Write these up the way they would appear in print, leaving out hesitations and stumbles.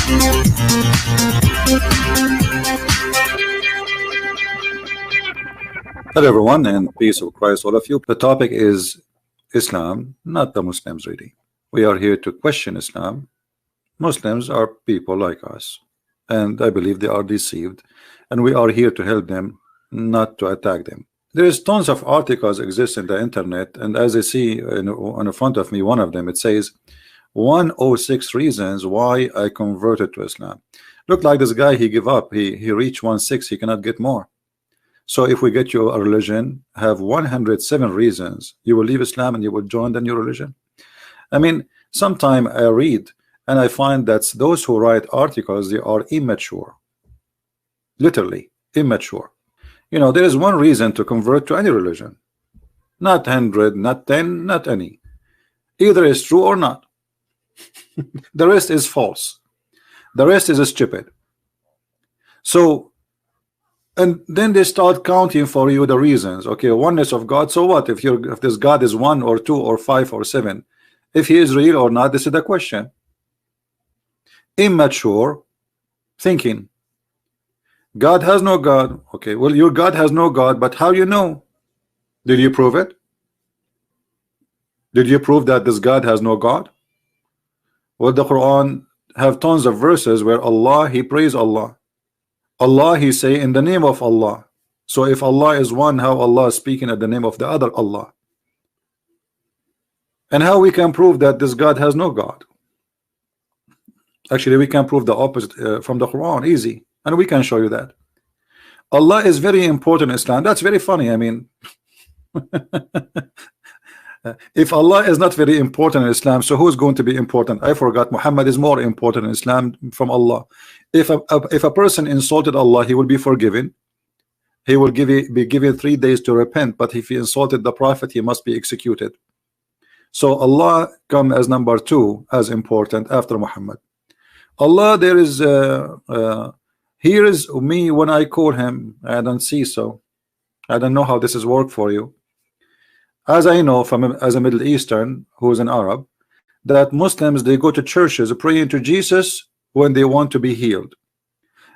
Hello everyone, and peace of Christ all of you. The topic is Islam, not the Muslims really. We are here to question Islam. Muslims are people like us, and I believe they are deceived, and we are here to help them, not to attack them. There is tons of articles exist in the internet, and as I see on the front of me, one of them, it says 106 reasons why I converted to Islam. Look like this guy, he give up, he reached 106, he cannot get more. So if we get you a religion, have 107 reasons you will leave Islam and you will join the new religion. I mean, sometime I read and I find that those who write articles, they are immature, literally immature. You know, there is one reason to convert to any religion, not 100, not 10, not any. Either is true or not. The rest is false. The rest is stupid. So, and then they start counting for you the reasons. Okay, oneness of God. So what if this God is 1 or 2 or 5 or 7? If he is real or not, this is the question. Immature thinking. God has no God. Okay, well, your God has no God, but how you know? Did you prove it? Did you prove that this God has no God? Well, the Quran have tons of verses where Allah, he praise Allah. Allah, he say in the name of Allah. So if Allah is one, how Allah is speaking at the name of the other Allah? And how we can prove that this God has no God? Actually, we can prove the opposite from the Quran, easy, and we can show you that. Allah is very important in Islam. That's very funny. I mean, if Allah is not very important in Islam, so who's going to be important? I forgot. Muhammad is more important in Islam from Allah. If a person insulted Allah, he will be forgiven. He will be given 3 days to repent. But if he insulted the Prophet, he must be executed. So Allah come as number 2 as important after Muhammad. Allah, there is here is me when I call him. I don't see, so I don't know how this is work for you. As I know as a Middle Eastern who is an Arab, that Muslims, they go to churches praying to Jesus when they want to be healed.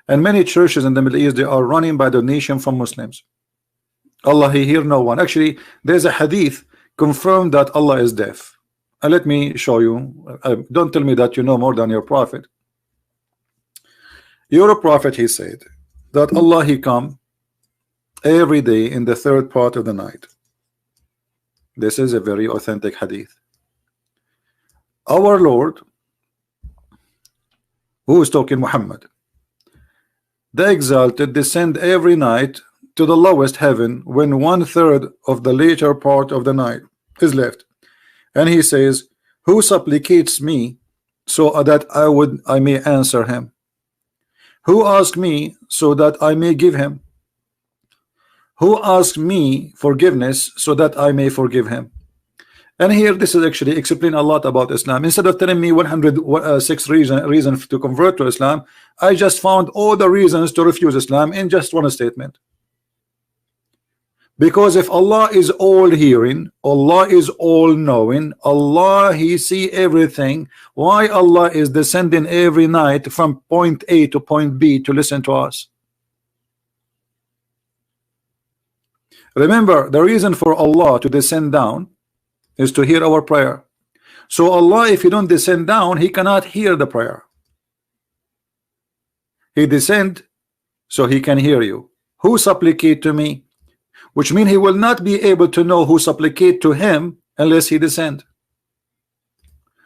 And many churches in the Middle East, they are running by donation from Muslims. Allah, he hear no one. Actually, there's a hadith confirmed that Allah is deaf. And let me show you. Don't tell me that you know more than your prophet. Your prophet, he said that Allah, he come every day in the 3rd part of the night. This is a very authentic hadith. Our Lord, who is talking, Muhammad, the exalted, descend every night to the lowest heaven when 1/3 of the later part of the night is left, and he says, who supplicates me so that I may answer him? Who asks me so that I may give him? Who asks me forgiveness so that I may forgive him? And here this is actually explain a lot about Islam. Instead of telling me 106 reasons to convert to Islam, I just found all the reasons to refuse Islam in just one statement. Because if Allah is all hearing, Allah is all knowing, Allah, he see everything, why Allah is descending every night from point A to point B to listen to us? Remember, the reason for Allah to descend down is to hear our prayer. So Allah, if he don't descend down, he cannot hear the prayer. He descend so he can hear you. Who supplicate to me? Which means he will not be able to know who supplicate to him unless he descend.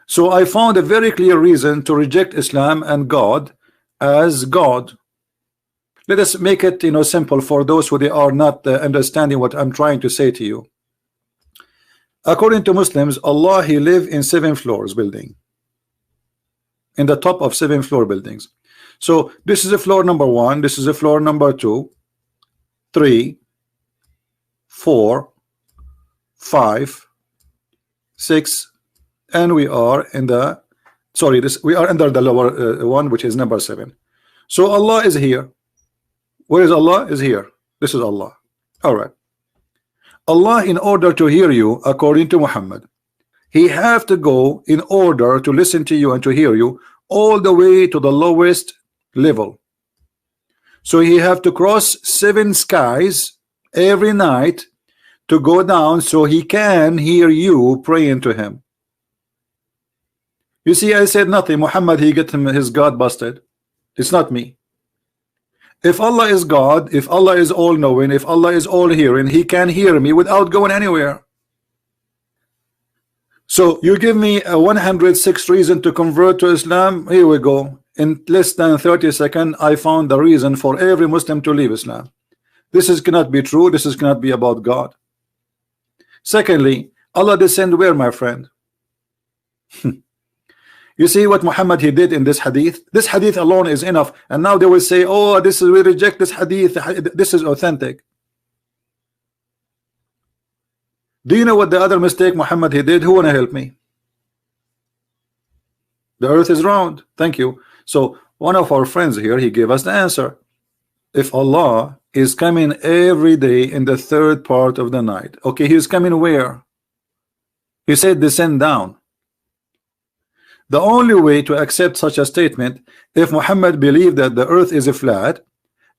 So I found a very clear reason to reject Islam and God as God. Let us make it, simple for those who they are not understanding what I'm trying to say to you. According to Muslims, Allah, he live in 7 floors building, in the top of 7 floor buildings. So this is a floor number 1, this is a floor number 2, 3, 4, 5, 6, and we are in the we are under the lower one, which is number 7. So Allah is here. Where is Allah? Is here. This is Allah. All right. Allah, in order to hear you, according to Muhammad, He have to go in order to listen to you and to hear you all the way to the lowest level. So he have to cross 7 skies every night to go down so he can hear you praying to him. You see, I said nothing. Muhammad, he get him his God busted. It's not me. If Allah is God, if Allah is all-knowing, if Allah is all-hearing, he can hear me without going anywhere. So you give me a 106 reason to convert to Islam. Here we go. In less than 30 seconds, I found the reason for every Muslim to leave Islam. This cannot be true. This cannot be about God. Secondly, Allah descend where, my friend? You see what Muhammad he did in this hadith? This hadith alone is enough. And now they will say, oh, this is, we reject this hadith. This is authentic. Do you know what the other mistake Muhammad he did? Who wanna help me? The earth is round. Thank you. So one of our friends here, he gave us the answer. If Allah is coming every day in the 3rd part of the night, okay, he's coming where? He said descend down. The only way to accept such a statement, if Muhammad believed that the earth is flat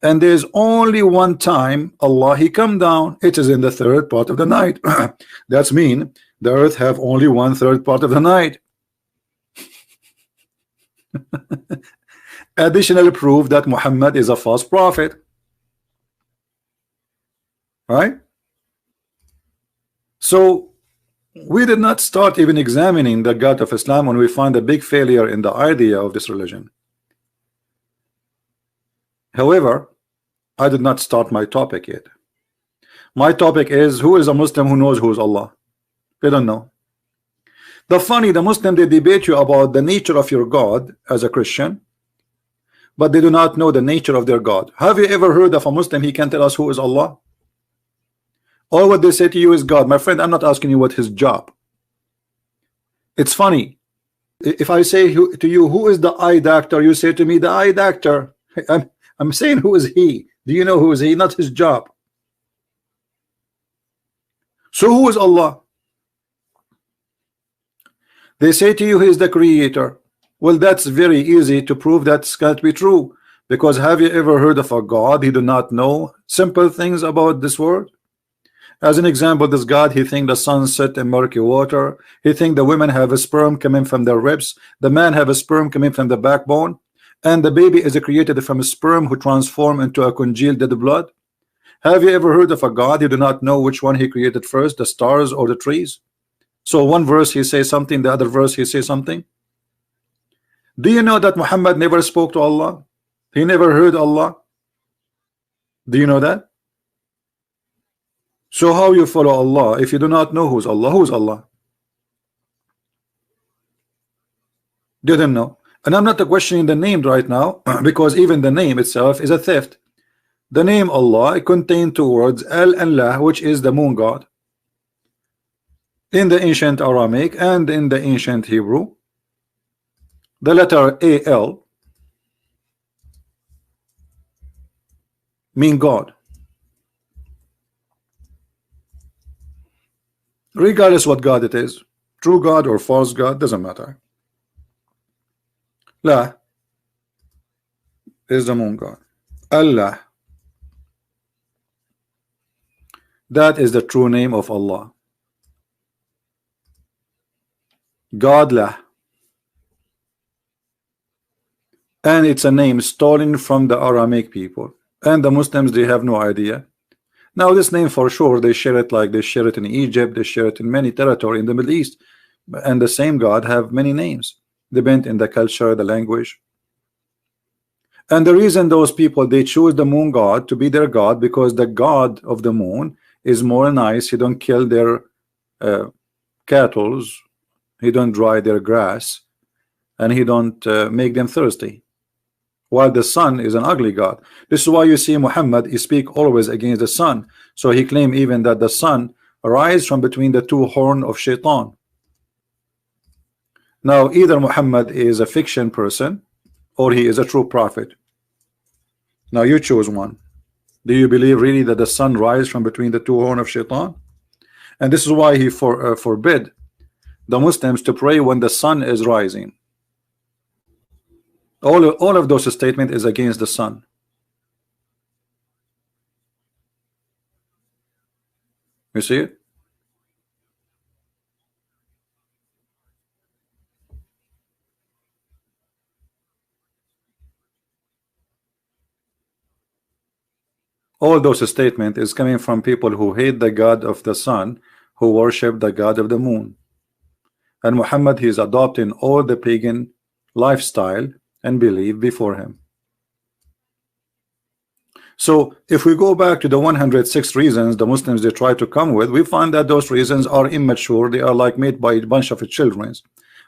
and there's only one time Allah he come down, it is in the 3rd part of the night. That's mean the earth have only 1/3 part of the night. Additional proof that Muhammad is a false prophet. Right? So we did not start even examining the God of Islam when we find a big failure in the idea of this religion. However, I did not start my topic yet. My topic is, who is a Muslim who knows who is Allah? They don't know. The Muslim, they debate you about the nature of your God as a Christian, but they do not know the nature of their God. Have you ever heard of a Muslim he can tell us who is Allah? All what they say to you is God. My friend, I'm not asking you what his job. It's funny. If I say to you, who is the eye doctor? You say to me, the eye doctor. I'm saying, who is he? Do you know who is he? Not his job. So who is Allah? They say to you, he is the creator. Well, that's very easy to prove that can't be true. Because have you ever heard of a God he do not know simple things about this world? As an example, this God, he think the sun set in murky water. He think the women have a sperm coming from their ribs. The man have a sperm coming from the backbone. And the baby is created from a sperm who transform into a congealed dead blood. Have you ever heard of a God who do not know which one he created first, the stars or the trees? So one verse he says something, the other verse he says something. Do you know that Muhammad never spoke to Allah? He never heard Allah. Do you know that? So how you follow Allah if you do not know who's Allah? Who's Allah? Didn't know. And I'm not questioning the name right now, because even the name itself is a theft. The name Allah contains 2 words, Al and La, which is the moon god. In the ancient Aramaic and in the ancient Hebrew, the letter Al mean God. Regardless what God it is, true God or false God, doesn't matter. La is the moon god. Allah, that is the true name of Allah. God La, and it's a name stolen from the Aramaic people, and the Muslims, they have no idea. Now this name for sure they share it, like they share it in Egypt, they share it in many territory in the Middle East, and the same God have many names, depend in the culture, the language. And the reason those people, they choose the moon god to be their god, because the god of the moon is more nice. He don't kill their cattle, he don't dry their grass, and he don't make them thirsty. While the sun is an ugly god. This is why you see Muhammad, he speak always against the sun. So he claim even that the sun arise from between the 2 horns of Shaitan. Now either Muhammad is a fiction person or he is a true prophet. Now you choose one. Do you believe really that the sun rise from between the 2 horns of Shaitan? And this is why he forbid the Muslims to pray when the sun is rising. All of those statements is against the sun. You see it? All those statements is coming from people who hate the God of the sun, who worship the God of the moon. And Muhammad, he is adopting all the pagan lifestyle and belief before him. So if we go back to the 106 reasons the Muslims they try to come with, we find that those reasons are immature. They are like made by a bunch of children.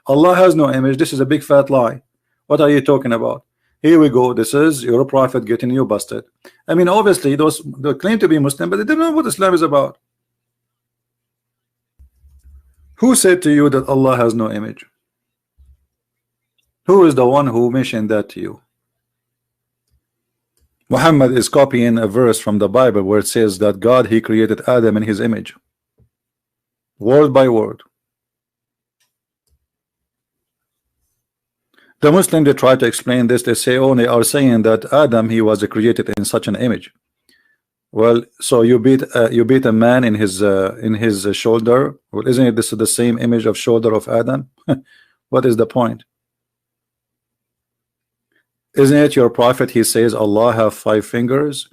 Allah has no image. This is a big fat lie. What are you talking about? Here we go. This is your prophet getting you busted. I mean, obviously those they claim to be Muslim, but they don't know what Islam is about. Who said to you that Allah has no image? Who is the one who mentioned that to you? Muhammad is copying a verse from the Bible where it says that God, he created Adam in his image, word by word. The Muslims they try to explain this. They say, oh, they are saying that Adam, he was created in such an image. Well, so you beat a man in his shoulder. Well, isn't it this is the same image of shoulder of Adam? What is the point? Isn't it your prophet? He says Allah have 5 fingers.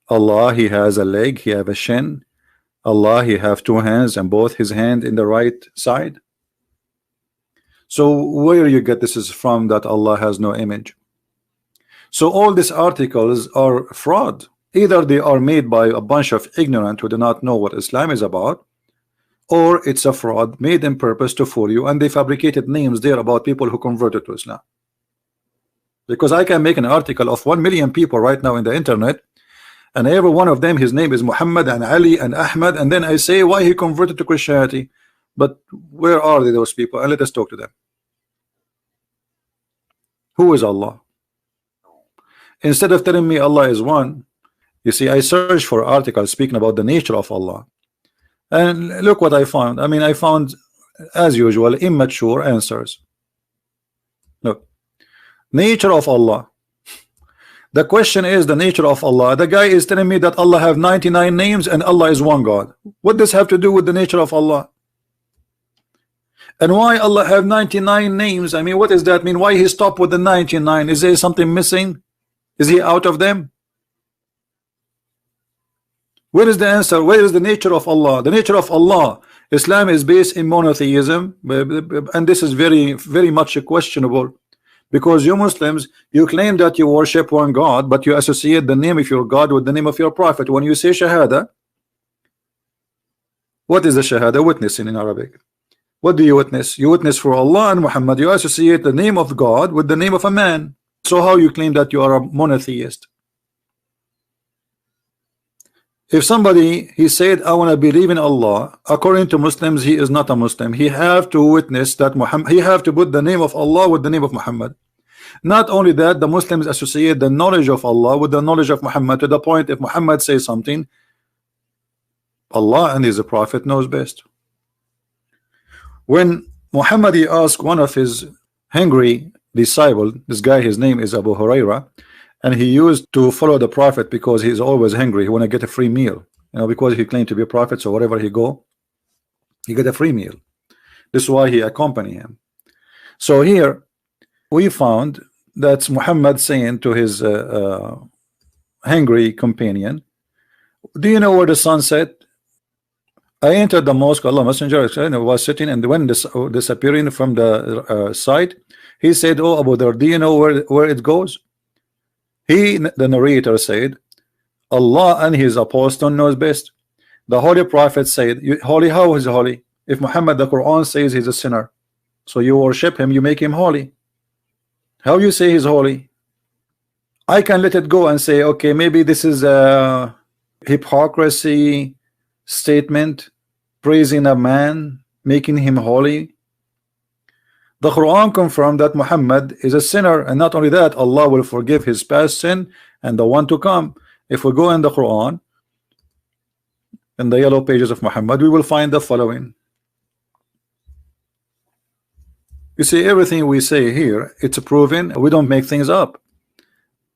Allah, he has a leg. He have a shin. Allah, he have 2 hands and both his hand in the right side. So where you get this is from that Allah has no image? So all these articles are fraud. Either they are made by a bunch of ignorant who do not know what Islam is about, or it's a fraud made in purpose to fool you, and they fabricated names there about people who converted to Islam. Because I can make an article of 1 million people right now in the internet, and every one of them, his name is Muhammad and Ali and Ahmad, and then I say why he converted to Christianity. But where are they, those people? And let us talk to them. Who is Allah? Instead of telling me Allah is one, you see, I searched for articles speaking about the nature of Allah, and look what I found. I mean, I found, as usual, immature answers. Look, nature of Allah. The question is the nature of Allah. The guy is telling me that Allah have 99 names and Allah is one God. What does have to do with the nature of Allah? And why Allah have 99 names? I mean, what does that mean? Why he stopped with the 99? Is there something missing? Is he out of them? Where is the answer? Where is the nature of Allah? The nature of Allah. Islam is based in monotheism, and this is very much questionable, because you Muslims, you claim that you worship one God, but you associate the name of your God with the name of your prophet. When you say shahada, what is the shahada? Witnessing in Arabic. What do you witness? You witness for Allah and Muhammad. You associate the name of God with the name of a man. So how you claim that you are a monotheist? If somebody he said I want to believe in Allah, according to Muslims he is not a Muslim. He have to witness that Muhammad, he have to put the name of Allah with the name of Muhammad. Not only that, the Muslims associate the knowledge of Allah with the knowledge of Muhammad, to the point if Muhammad says something, Allah and his prophet knows best. When Muhammad he asked one of his hungry disciple, this guy his name is Abu Huraira, and he used to follow the prophet because he's always hungry. He want to get a free meal, you know, because he claimed to be a prophet. So wherever he go, he get a free meal. This is why he accompany him. So here we found that's Muhammad saying to his hungry companion, do you know where the sun set? I entered the mosque, Allah Messenger was sitting, and when disappearing from the sight, he said, oh Abu Dhar, do you know where it goes? He, the narrator, said, Allah and his apostle knows best. The Holy Prophet said, holy, how is holy? If Muhammad, the Quran says he's a sinner, so you worship him, you make him holy. How you say he's holy? I can let it go and say, okay, maybe this is a hypocrisy statement, praising a man, making him holy. The Quran confirmed that Muhammad is a sinner, and not only that, Allah will forgive his past sin and the one to come. If we go in the Quran, in the yellow pages of Muhammad, we will find the following. You see, everything we say here, it's proven. We don't make things up.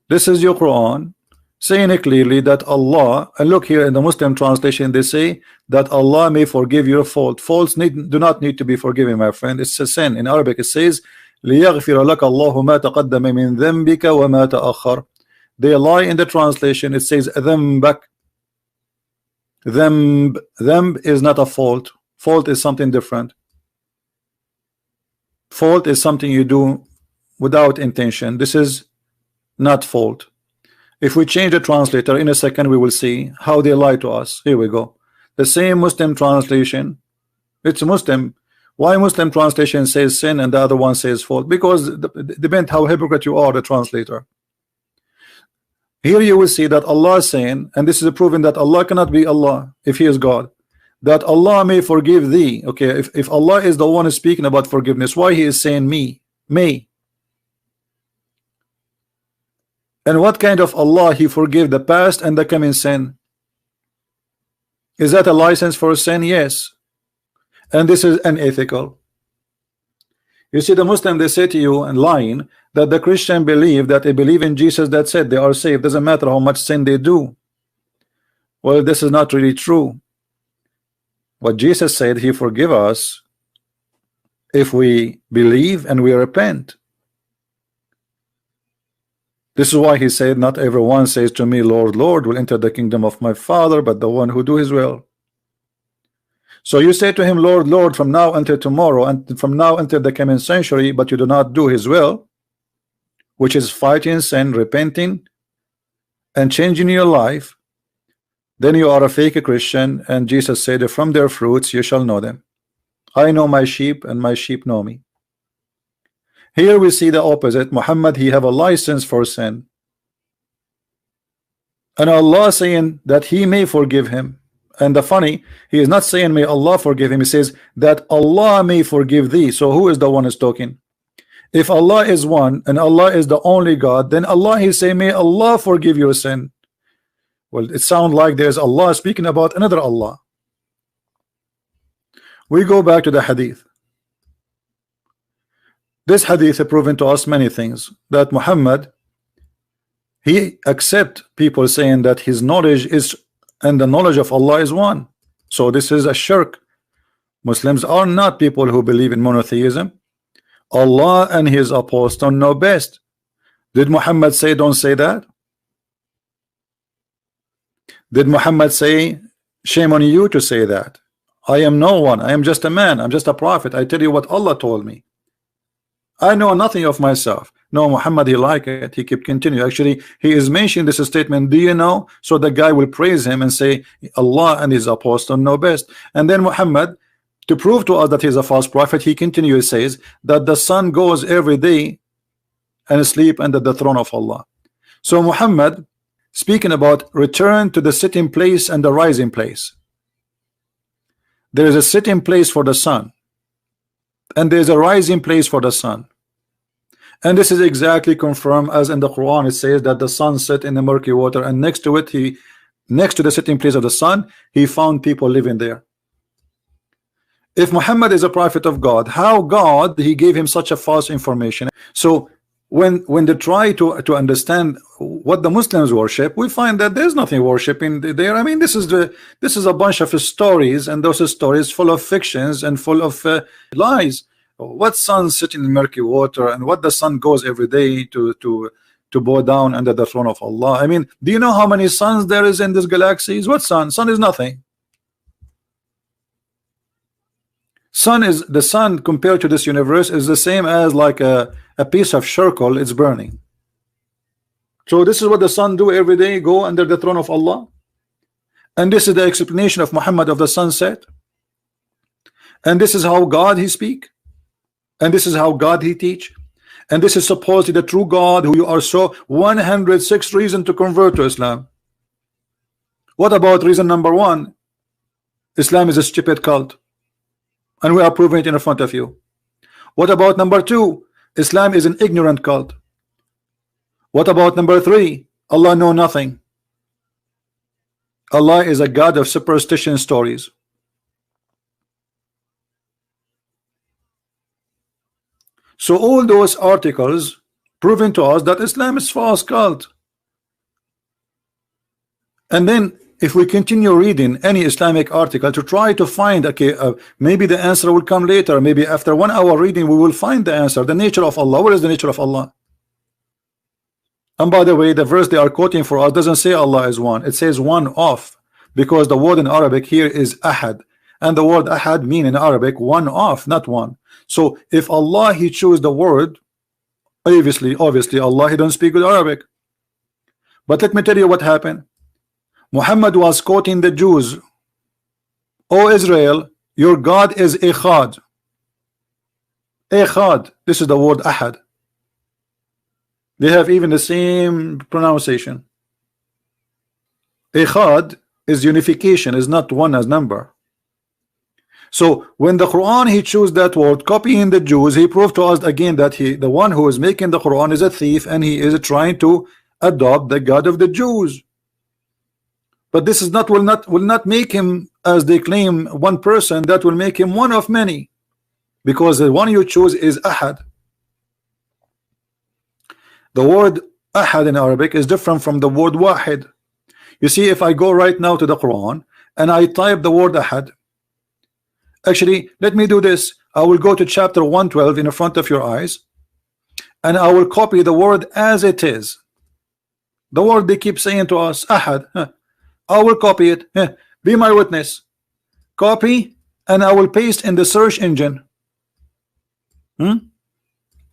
This is your Quran saying it clearly that Allah, and look here in the Muslim translation, they say that Allah may forgive your fault. Faults do not need to be forgiven, my friend. It's a sin. In Arabic it says لِيَغْفِرَ لَكَ اللَّهُ مَا تَقَدَّمَ مِنْ ذَنْبِكَ وَمَا تَأَخَّرَ. They lie in the translation. It says ذَنْبَكَ. Dhanb is not a fault. Fault is something different. Fault is something you do without intention. This is not fault. If we change the translator in a second, we will see how they lie to us. Here we go. The same Muslim translation. It's Muslim. Why Muslim translation says sin and the other one says fault? Because it depends how hypocrite you are, the translator. Here you will see that Allah is saying, and this is proven that Allah cannot be Allah if He is God, that Allah may forgive thee. Okay, if Allah is the one speaking about forgiveness, why He is saying me, may? And what kind of Allah He forgive the past and the coming sin? Is that a license for sin? Yes. And this is unethical. You see, the Muslim, they say to you and lying that the Christian believe that they believe in Jesus, that's it, they are saved, doesn't matter how much sin they do. Well, this is not really true. What Jesus said, He forgive us if we believe and we repent. This is why He said, not everyone says to me, Lord, Lord, will enter the kingdom of my Father, but the one who do His will. So you say to Him, Lord, Lord, from now until tomorrow, and from now until the coming century, but you do not do His will, which is fighting sin, repenting, and changing your life, then you are a fake Christian. And Jesus said, from their fruits you shall know them. I know my sheep, and my sheep know me. Here we see the opposite. Muhammad, he have a license for sin, and Allah saying that He may forgive him. And the funny, He is not saying may Allah forgive him, He says that Allah may forgive thee. So who is the one who's talking? If Allah is one and Allah is the only God, then Allah, He say may Allah forgive your sin. Well, it sounds like there's Allah speaking about another Allah. We go back to the hadith. This hadith has proven to us many things, that Muhammad, he accept people saying that his knowledge is, and the knowledge of Allah is one. So this is a shirk. Muslims are not people who believe in monotheism. Allah and His apostle know best. Did Muhammad say don't say that? Did Muhammad say shame on you to say that? I am no one. I am just a man. I'm just a prophet. I tell you what Allah told me. I know nothing of myself. No, Muhammad, he like it. He keep continue. Actually, he is mentioning this statement. Do you know? So the guy will praise him and say Allah and His apostle know best. And then Muhammad, to prove to us that he's a false prophet, he continues says that the sun goes every day and sleep under the throne of Allah. So Muhammad speaking about return to the sitting place and the rising place. There is a sitting place for the sun, and there is a rising place for the sun. And this is exactly confirmed as in the Quran. It says that the sun set in the murky water, and next to it, next to the sitting place of the sun, He found people living there. If Muhammad is a prophet of God, how God He gave him such a false information? So when they try to understand what the Muslims worship, we find that there's nothing worshiping there. I mean, this is a bunch of stories, and those stories full of fictions and full of lies. What sun sitting in murky water, and what the sun goes every day to bow down under the throne of Allah? I mean, do you know how many suns there is in this galaxies? What sun? Sun is nothing. The sun compared to this universe is the same as like a piece of charcoal. It's burning. So this is what the sun do every day, go under the throne of Allah. And this is the explanation of Muhammad of the sunset. And this is how God He speak. And this is how God He teach. And this is supposedly the true God, who you are so 106 reason to convert to Islam. What about reason number 1? Islam is a stupid cult, and we are proving it in front of you. What about number 2? Islam is an ignorant cult. What about number 3? Allah know nothing. Allah is a God of superstition stories. So all those articles proving to us that Islam is false cult. And then if we continue reading any Islamic article to try to find, okay, maybe the answer will come later, maybe after 1 hour reading we will find the answer. The nature of Allah, what is the nature of Allah? And by the way, the verse they are quoting for us doesn't say Allah is one, it says one of, because the word in Arabic here is ahad, and the word ahad mean in Arabic one of, not one. So if Allah he chose the word, obviously Allah he don't speak good Arabic. But let me tell you what happened. Muhammad was quoting the Jews, O Israel, your God is Echad. Echad, this is the word ahad. They have even the same pronunciation. Echad is unification, is not one as number. So when the Quran he chose that word, copying the Jews, he proved to us again that the one who is making the Quran is a thief, and he is trying to adopt the God of the Jews. But this is not will not make him, as they claim, one person. That will make him one of many, because the one you choose is ahad. The word ahad in Arabic is different from the word wahid. You see, if I go right now to the Quran and I type the word ahad, actually let me do this. I will go to chapter 112 in front of your eyes, and I will copy the word as it is. The word they keep saying to us, ahad. I will copy it. Be my witness. Copy, and I will paste in the search engine.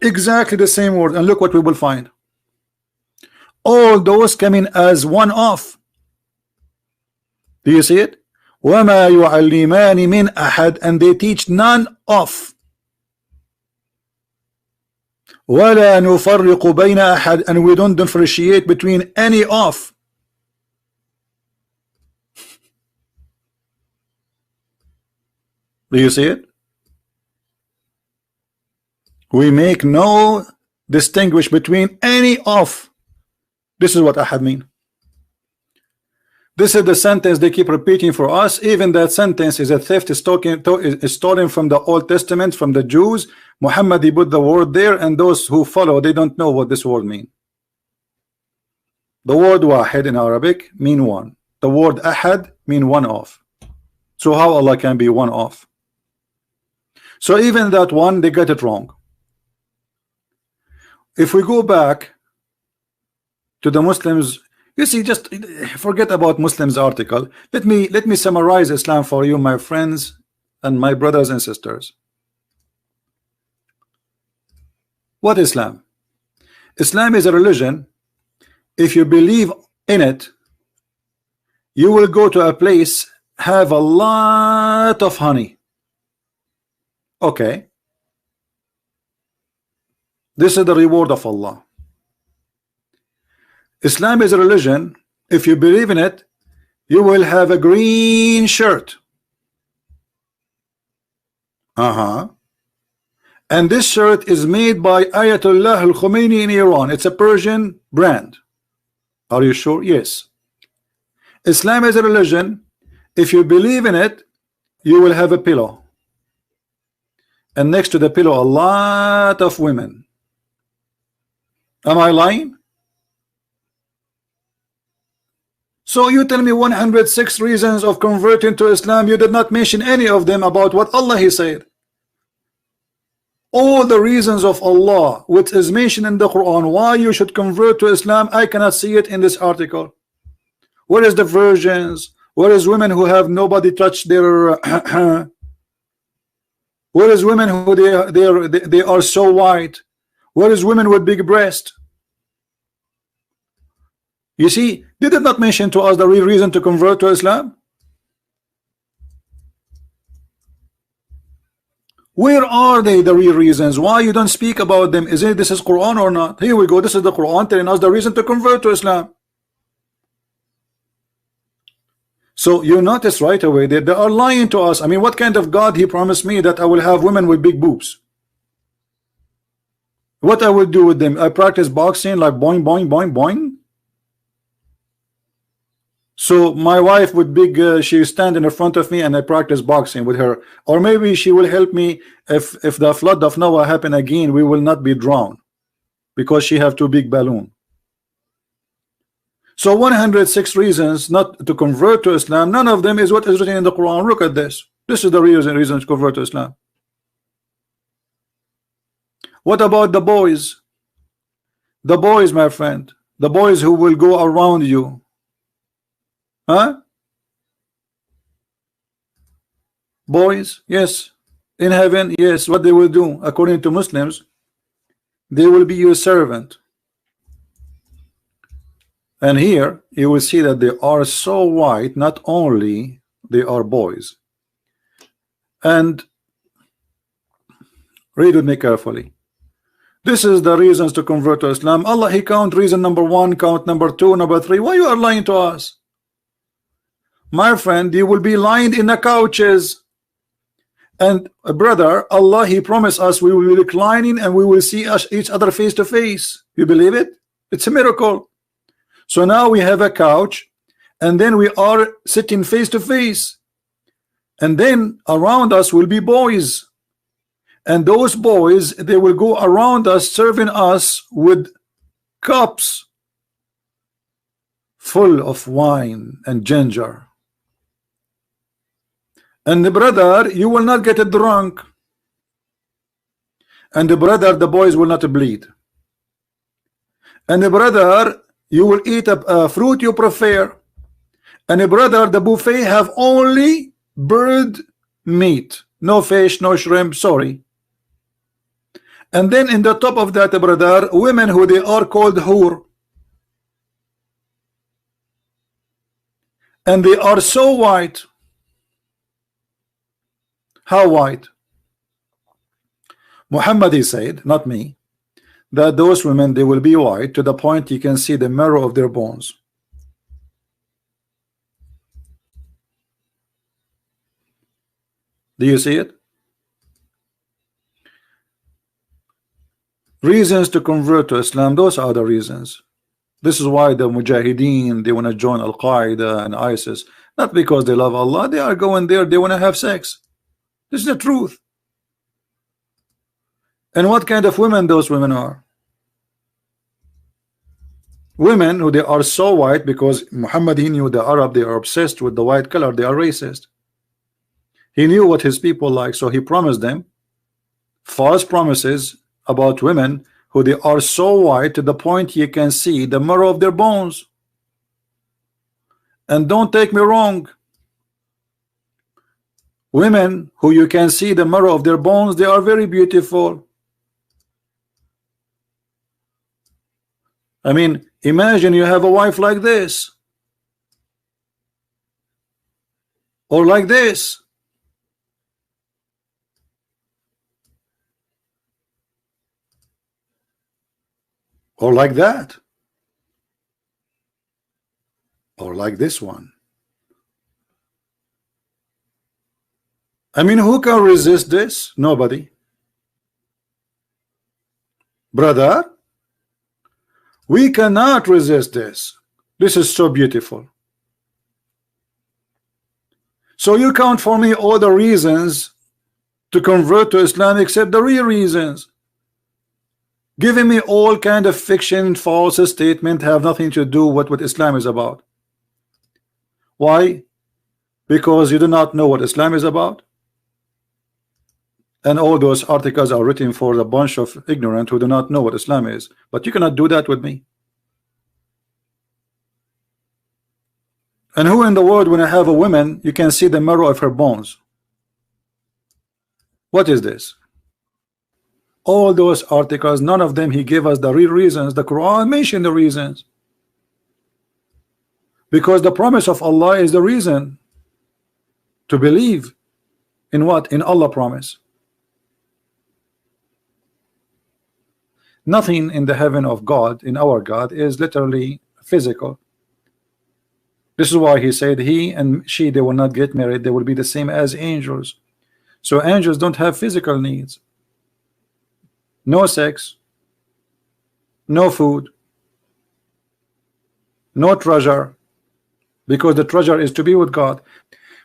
Exactly the same word, and look what we will find. All those coming as one off. Do you see it? وَمَا يُعَلِّمَانِ مِنْ أَحَدٍ, and they teach none of. وَلَا نُفَرِّقُ بَيْنَ أَحَدٍ, and we don't differentiate between any of. Do you see it? We make no distinguish between any of. This is what ahad mean. This is the sentence they keep repeating for us. Even that sentence is a theft, is stolen from the Old Testament, from the Jews. Muhammad he put the word there, and those who follow, they don't know what this word mean. The word wahid in Arabic mean one. The word ahad mean one of. So how Allah can be one of? So even that one, they get it wrong. If we go back to the Muslims, you see, just forget about Muslims article. Let me summarize Islam for you, my friends and my brothers and sisters. What Islam? Islam is a religion. If you believe in it, you will go to a place, have a lot of honey. Okay, this is the reward of Allah. Islam is a religion. If you believe in it, you will have a green shirt. And this shirt is made by Ayatollah al-Khomeini in Iran. It's a Persian brand. Are you sure? Yes. Islam is a religion. If you believe in it, you will have a pillow, and next to the pillow a lot of women. Am I lying? So you tell me 106 reasons of converting to Islam. You did not mention any of them about what Allah he said. All the reasons of Allah which is mentioned in the Quran why you should convert to Islam, I cannot see it in this article. Where is the virgins? Where is women who have nobody touch their where is women who they are so white? Where is women with big breast? You see, they did not mention to us the real reason to convert to Islam. Where are they, the real reasons? Why you don't speak about them? Is it this is Quran or not? Here we go. This is the Quran telling us the reason to convert to Islam. So you notice right away that they are lying to us. I mean, what kind of God he promised me that I will have women with big boobs? What I will do with them? I practice boxing like boing, boing, boing, boing. So my wife would big she stand in front of me and I practice boxing with her, or maybe she will help me if the flood of Noah happen again, we will not be drowned because she have too big balloon. So 106 reasons not to convert to Islam, none of them is what is written in the Quran. Look at this. This is the reason to convert to Islam. What about the boys? The boys, my friend, the boys who will go around you. Huh? Boys, yes. In heaven, yes. What they will do, according to Muslims, they will be your servant. And here you will see that they are so white, not only they are boys. And read with me carefully. This is the reasons to convert to Islam. Allah, He count reason number 1, count number 2, number 3. Why you are lying to us? My friend, you will be lying in the couches. And brother, Allah, He promised us we will be reclining and we will see each other face to face. You believe it? It's a miracle. So now we have a couch and then we are sitting face to face. And then around us will be boys. And those boys, they will go around us serving us with cups full of wine and ginger. And the brother, you will not get drunk. And the brother, the boys will not bleed. And the brother, you will eat a fruit you prefer. And the brother, the buffet have only bird meat. No fish, no shrimp, sorry. And then in the top of that, brother, women who they are called hur. And they are so white. How white? Muhammad, he said, not me, that those women, they will be white to the point you can see the marrow of their bones. Do you see it? Reasons to convert to Islam, those are the reasons. This is why the Mujahideen, they want to join Al-Qaeda and ISIS, not because they love Allah. They are going there, they want to have sex. This is the truth. And what kind of women those women are? Women who they are so white because Muhammad, he knew the Arab, they are obsessed with the white color, they are racist. He knew what his people like, so he promised them false promises about women who they are so white to the point you can see the marrow of their bones. And don't take me wrong, women who you can see the marrow of their bones, they are very beautiful. I mean, imagine you have a wife like this or like this. Or like that. Or like this one. I mean, who can resist this? Nobody. Brother, we cannot resist this. This is so beautiful. So you count for me all the reasons to convert to Islam except the real reasons. Giving me all kind of fiction, false statement have nothing to do with what Islam is about. Why? Because you do not know what Islam is about. And all those articles are written for a bunch of ignorant who do not know what Islam is. But you cannot do that with me. And who in the world, when I have a woman, you can see the marrow of her bones? What is this? All those articles, none of them he gave us the real reasons. The Quran mentioned the reasons. Because the promise of Allah is the reason to believe in what? In Allah promise. Nothing in the heaven of God, in our God, is literally physical. This is why he said he and she, they will not get married. They will be the same as angels. So angels don't have physical needs. No sex, no food, no treasure, because the treasure is to be with God.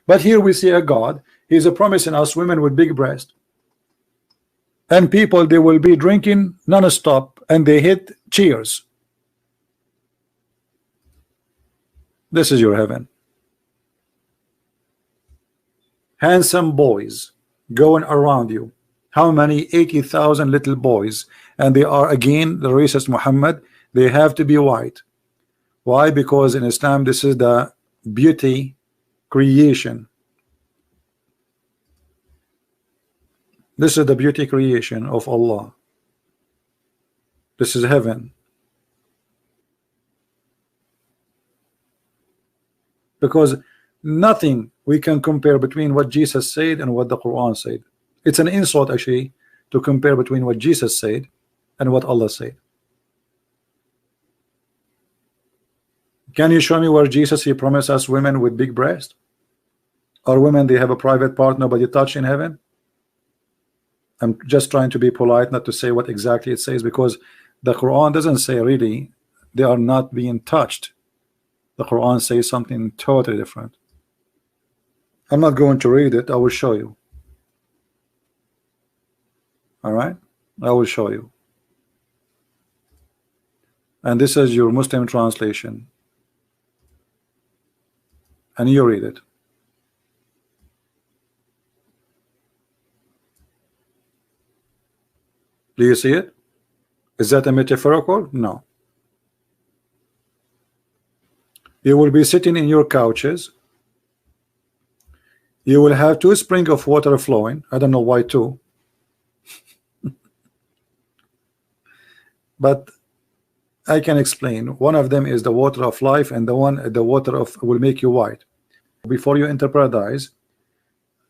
But here we see a God, he's promising us women with big breasts, and people, they will be drinking non-stop and they hit cheers. This is your heaven. Handsome boys going around you. How many? 80,000 little boys, and they are again the racist Muhammad. They have to be white. Why? Because in Islam this is the beauty creation. This is the beauty creation of Allah. This is heaven. Because nothing we can compare between what Jesus said and what the Quran said. It's an insult actually to compare between what Jesus said and what Allah said. Can you show me where Jesus, he promised us women with big breasts, or women they have a private part nobody touch in heaven? I'm just trying to be polite, not to say what exactly it says, because the Quran doesn't say really they are not being touched. The Quran says something totally different. I'm not going to read it, I will show you. All right, I will show you. And this is your Muslim translation, and you read it. Do you see it? Is that a metaphorical? No. You will be sitting in your couches. You will have 2 springs of water flowing. I don't know why 2. But I can explain. One of them is the water of life, and the water of will make you white. Before you enter paradise,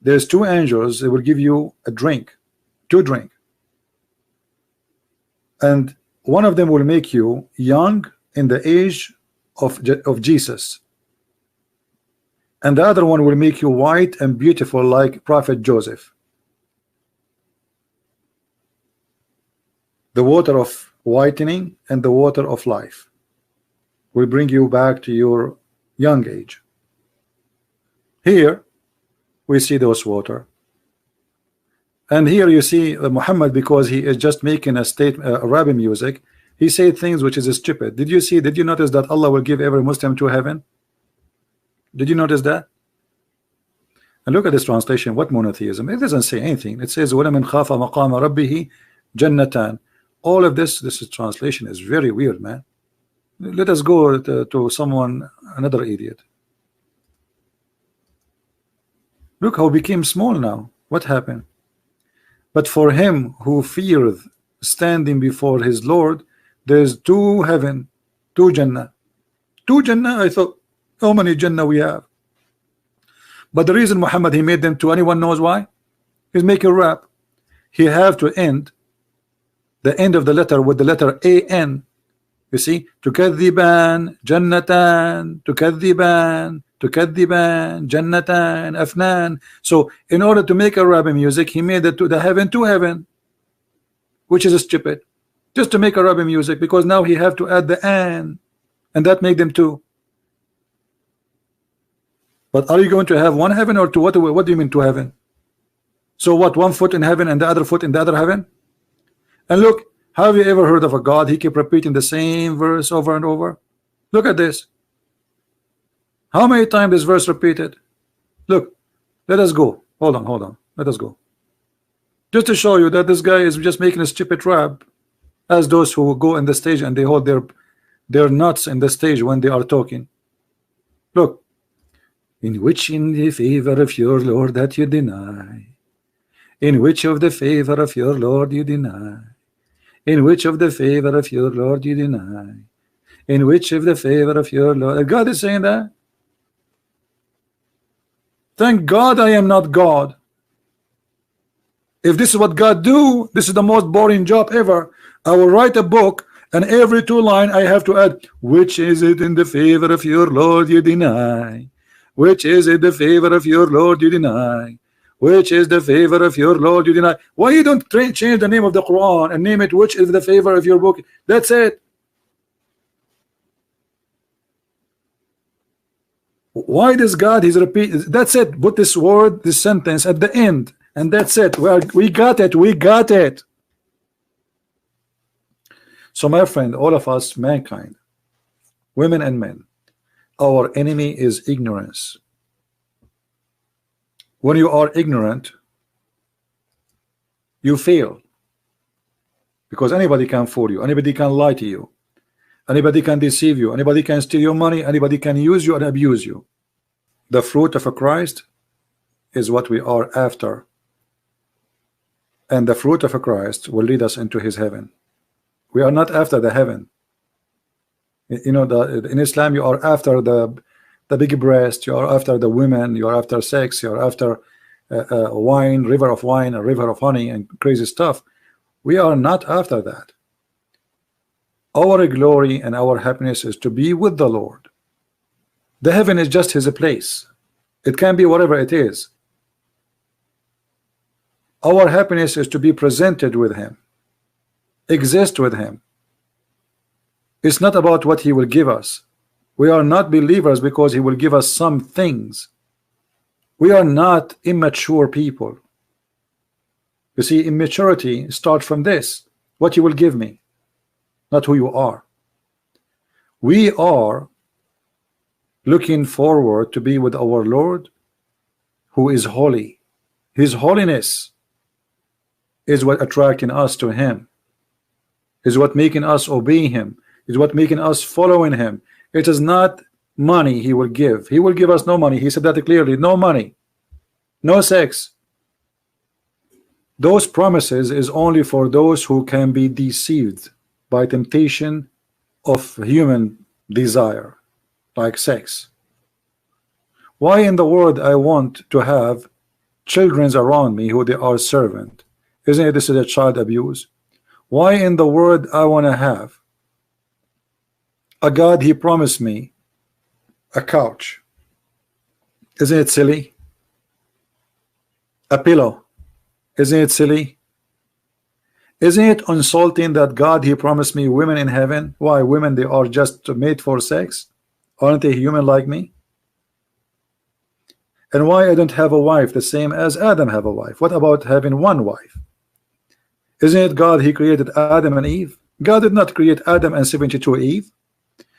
there's 2 angels. They will give you a drink, 2 drink, and one of them will make you young in the age of Jesus, and the other one will make you white and beautiful like Prophet Joseph. The water of whitening and the water of life will bring you back to your young age. Here we see those water, and here you see Muhammad, because he is just making a Arabic music. He said things which is stupid. Did you notice that Allah will give every Muslim to heaven? Did you notice that? And look at this translation. What monotheism? It doesn't say anything. It says وَلَمَنْ خَافَ مَقَامَ رَبِّهِ جَنَّتَانِ. All of this translation is very weird, man. Let us go to someone, another idiot. Look how it became small now. What happened? But for him who feareth standing before his Lord, there's 2 heaven, 2 Jannah. 2 Jannah. I thought, how many Jannah we have? But the reason Muhammad, he made them 2, anyone knows why? He's making rap. He have to end the end of the letter with the letter AN. You see, تكذبان جنتان تكذبان تكذبان جنتان أفنان. So in order to make Arabic music, he made the heaven 2 heaven, which is stupid, just to make Arabic music, because now he have to add the and that make them 2. But are you going to have 1 heaven or 2? What do you mean 2 heaven? So what, 1 foot in heaven and the other foot in the other heaven? And look, have you ever heard of a God? He keep repeating the same verse over and over. Look at this. How many times this verse repeated? Look, let us go. Hold on. Let us go. Just to show you that this guy is just making a stupid rap, as those who go in the stage and they hold their nuts in the stage when they are talking. Look. In which in the favor of your Lord that you deny? In which of the favor of your Lord you deny? In which of the favor of your Lord you deny? In which of the favor of your Lord? God is saying that. Thank God I am not God. If this is what God do, this is the most boring job ever. I will write a book, and every 2 lines I have to add, which is it in the favor of your Lord you deny? Which is it the favor of your Lord you deny? Which is the favor of your Lord you deny? Why you don't change the name of the Quran and name it which is the favor of your book? That's it. Why does God, he's repeat, that's it, put this word, this sentence at the end, and that's it. Well, we got it, we got it. So my friend, all of us, mankind, women and men, our enemy is ignorance. When you are ignorant, you fail, because anybody can fool you, anybody can lie to you, anybody can deceive you, anybody can steal your money, anybody can use you and abuse you. The fruit of a Christ is what we are after, and the fruit of a Christ will lead us into his heaven. We are not after the heaven. You know, in Islam you are after the big breast, you are after the women, you are after sex, you are after wine, river of wine, a river of honey, and crazy stuff. We are not after that. Our glory and our happiness is to be with the Lord. The heaven is just his place. It can be whatever it is. Our happiness is to be presented with him, exist with him. It's not about what he will give us. We are not believers because he will give us some things. We are not immature people. You see, immaturity starts from this: what you will give me, not who you are. We are looking forward to be with our Lord, who is holy. His holiness is what attracting us to him, is what making us obey him, is what making us following him. It is not money he will give. He will give us no money. He said that clearly. No money, no sex. Those promises is only for those who can be deceived by temptation of human desire, like sex. Why in the world I want to have children around me who they are servant? Isn't it this is a child abuse? Why in the world I want to have a God, he promised me a couch? Isn't it silly? A pillow. Isn't it silly? Isn't it insulting that God, he promised me women in heaven? Why? Women, they are just made for sex? Aren't they human like me? And why I don't have a wife the same as Adam have a wife? What about having one wife? Isn't it God, he created Adam and Eve? God did not create Adam and 72 Eve.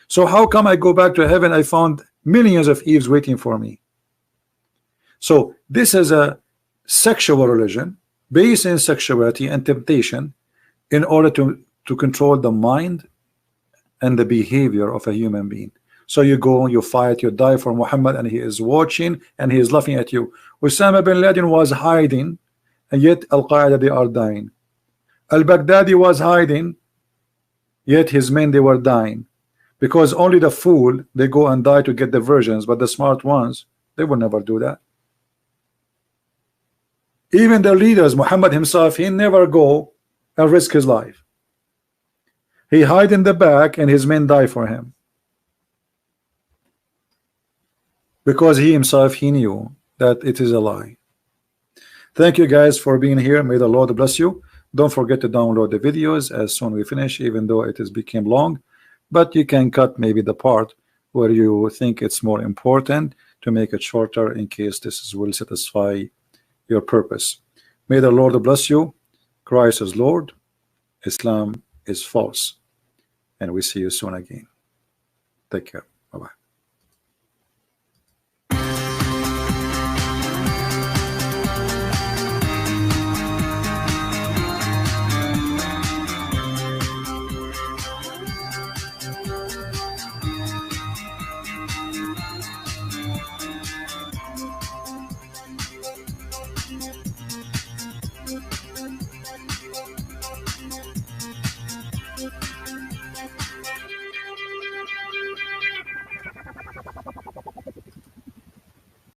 So how come I go back to heaven, I found millions of Eves waiting for me? So this is a sexual religion based in sexuality and temptation in order to control the mind and the behavior of a human being. So you go, you fight, you die for Muhammad, and he is watching and he is laughing at you. Osama bin Laden was hiding, and yet Al-Qaeda, they are dying. Al-Baghdadi was hiding, yet his men, they were dying. Because only the fool, they go and die to get the versions, but the smart ones, they will never do that. Even the leaders, Muhammad himself, he never go and risk his life. He hide in the back and his men die for him. Because he himself, he knew that it is a lie. Thank you guys for being here. May the Lord bless you. Don't forget to download the videos as soon as we finish, even though it has become long. But you can cut maybe the part where you think it's more important to make it shorter in case this will satisfy your purpose. May the Lord bless you. Christ is Lord. Islam is false. And we see you soon again. Take care.